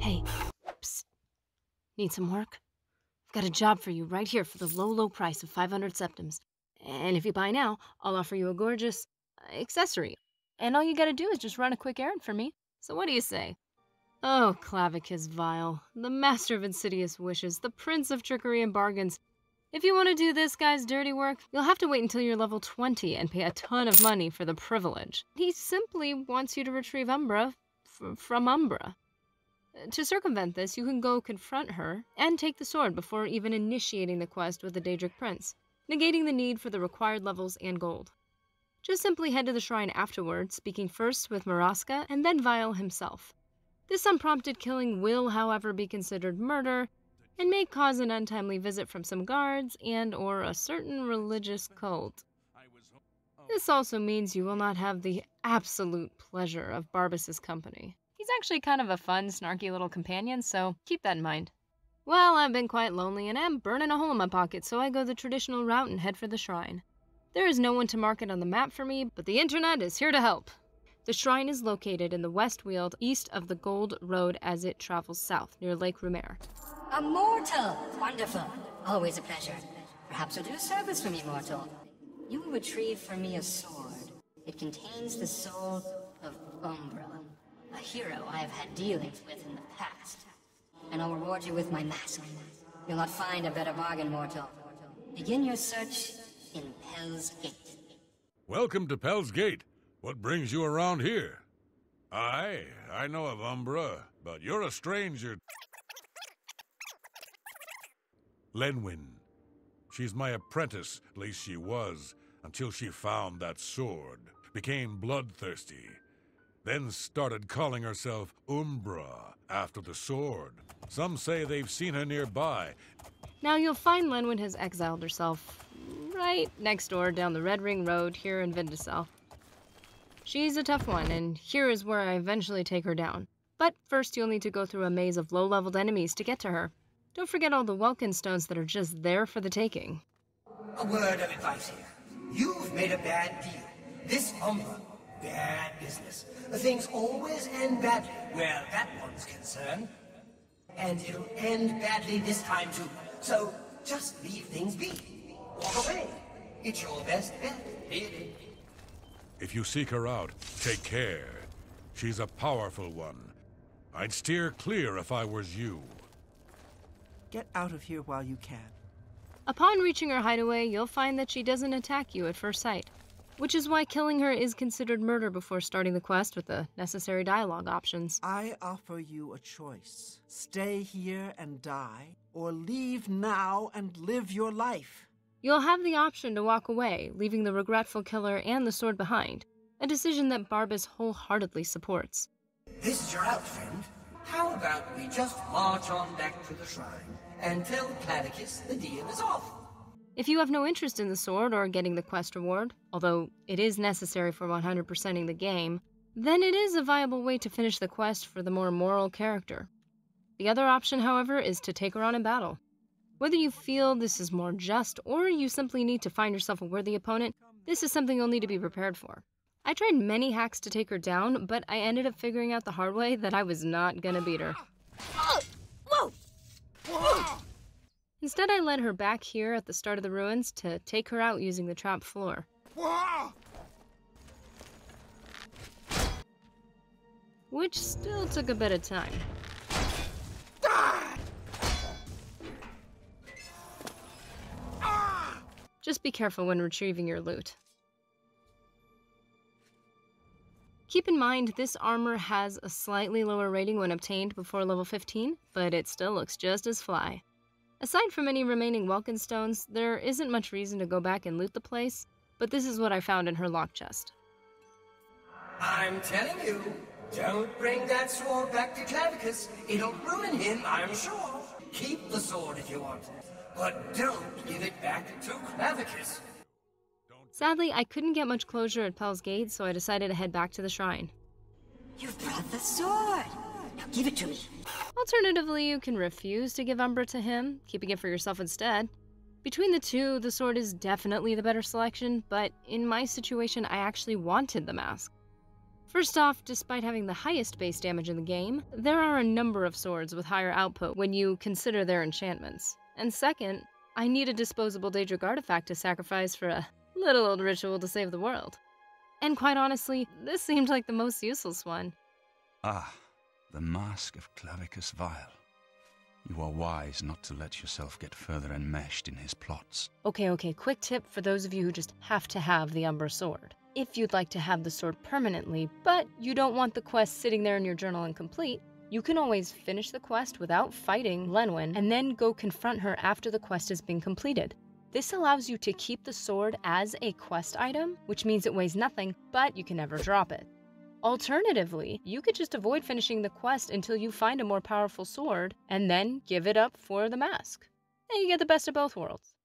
Hey, psst. Need some work? I've got a job for you right here for the low price of 500 septims. And if you buy now, I'll offer you a gorgeous accessory. And all you gotta do is just run a quick errand for me. So what do you say? Oh, Clavicus Vile, the master of insidious wishes, the prince of trickery and bargains. If you want to do this guy's dirty work, you'll have to wait until you're level 20 and pay a ton of money for the privilege. He simply wants you to retrieve Umbra from Umbra. To circumvent this, you can go confront her and take the sword before even initiating the quest with the Daedric prince, negating the need for the required levels and gold. Just simply head to the shrine afterwards, speaking first with Masque and then Vile himself. This unprompted killing will, however, be considered murder and may cause an untimely visit from some guards and/or a certain religious cult. This also means you will not have the absolute pleasure of Barbas's company. He's actually kind of a fun, snarky little companion, so keep that in mind. Well, I've been quite lonely and am burning a hole in my pocket, so I go the traditional route and head for the shrine. There is no one to mark it on the map for me, but the internet is here to help. The shrine is located in the West Weald, east of the Gold Road as it travels south, near Lake Rumer. A mortal! Wonderful. Always a pleasure. Perhaps you'll do a service for me, mortal. You will retrieve for me a sword. It contains the soul of Umbra, a hero I have had dealings with in the past. And I'll reward you with my mask. You'll not find a better bargain, mortal. Begin your search in Pell's Gate. Welcome to Pell's Gate. What brings you around here? I know of Umbra, but you're a stranger. Lenwyn. She's my apprentice, at least she was, until she found that sword, became bloodthirsty, then started calling herself Umbra after the sword. Some say they've seen her nearby. Now you'll find Lenwyn has exiled herself right next door down the Red Ring Road here in Vindicel. She's a tough one, and here is where I eventually take her down. But first you'll need to go through a maze of low-leveled enemies to get to her. Don't forget all the Welkin stones that are just there for the taking. A word of advice here. You've made a bad deal. This Umbra, bad business. Things always end badly where that one's concerned. And it'll end badly this time too. So just leave things be. Walk away. It's your best bet, really. If you seek her out, take care. She's a powerful one. I'd steer clear if I was you. Get out of here while you can. Upon reaching her hideaway, you'll find that she doesn't attack you at first sight, which is why killing her is considered murder before starting the quest with the necessary dialogue options. I offer you a choice. Stay here and die, or leave now and live your life. You'll have the option to walk away, leaving the regretful killer and the sword behind, a decision that Barbas wholeheartedly supports. This is your out, friend. How about we just march on back to the shrine and tell Clavicus the deal is off? If you have no interest in the sword or getting the quest reward, although it is necessary for 100%ing the game, then it is a viable way to finish the quest for the more moral character. The other option, however, is to take her on in battle. Whether you feel this is more just or you simply need to find yourself a worthy opponent, this is something you'll need to be prepared for. I tried many hacks to take her down, but I ended up figuring out the hard way that I was not gonna beat her. Whoa! Instead, I led her back here at the start of the ruins to take her out using the trap floor. Which still took a bit of time. Just be careful when retrieving your loot. Keep in mind, this armor has a slightly lower rating when obtained before level 15, but it still looks just as fly. Aside from any remaining Welkin stones, there isn't much reason to go back and loot the place, but this is what I found in her lock chest. I'm telling you, don't bring that sword back to Clavicus. It'll ruin him, I'm sure. Keep the sword if you want, but don't give it back to Clavicus. Sadly, I couldn't get much closure at Pell's Gate, so I decided to head back to the shrine. You've brought the sword! Now give it to me. Alternatively, you can refuse to give Umbra to him, keeping it for yourself instead. Between the two, the sword is definitely the better selection, but in my situation, I actually wanted the mask. First off, despite having the highest base damage in the game, there are a number of swords with higher output when you consider their enchantments. And second, I need a disposable Daedric artifact to sacrifice for a little old ritual to save the world. And quite honestly, this seemed like the most useless one. Ah, the Masque of Clavicus Vile. You are wise not to let yourself get further enmeshed in his plots. Okay, quick tip for those of you who just have to have the Umbra sword. If you'd like to have the sword permanently, but you don't want the quest sitting there in your journal incomplete, you can always finish the quest without fighting Lenwyn and then go confront her after the quest has been completed. This allows you to keep the sword as a quest item, which means it weighs nothing, but you can never drop it. Alternatively, you could just avoid finishing the quest until you find a more powerful sword, and then give it up for the mask. And you get the best of both worlds.